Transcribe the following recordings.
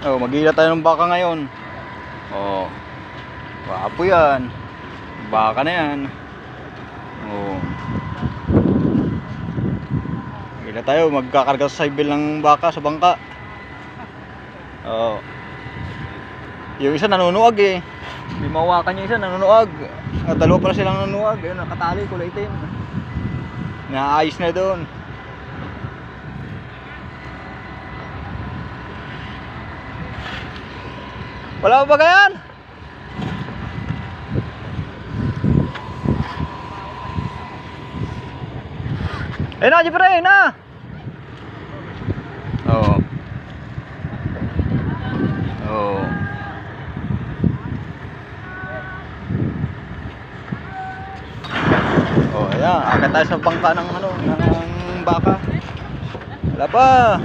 Oh, mag-iila tayo ng baka ngayon. Oh. Wapo yan. Baka na yan. Oh. Ila tayo, magkakarga sa sidebil ng baka sa bangka. Oh. Yung isa nanunuag eh. Hindi mawakan yung isa, nanunuag. At dalawa pala silang nanunuag. Ayun, nakatali, kulay itim. Naayos na doon. Wala pa ba yan? Eh na, Jeffrey, na! Oo. Oo. Oh, ayan, akit tayo sa bangka ng ano, ng baka. Wala pa.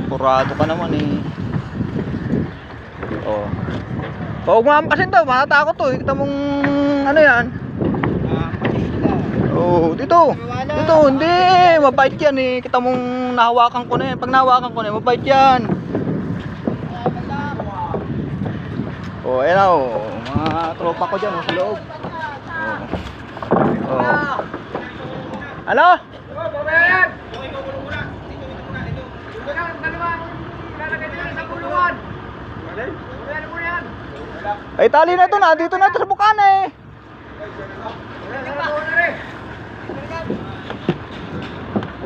Kurado ka naman eh. Oh. Huwag mo kasi daw, matatakot to. Kita mong ano yan. Oh, dito. Dito, hindi. Mabait yan eh. Kita mong nahawakan ko na yan. Pag nahawakan ko na yan, mabait yan. Oh, ayan o. Mga tropa ko dyan sa loob. Oh. Oh. Ano? Ay, tali na ito na. Dito na ito sa bukana eh.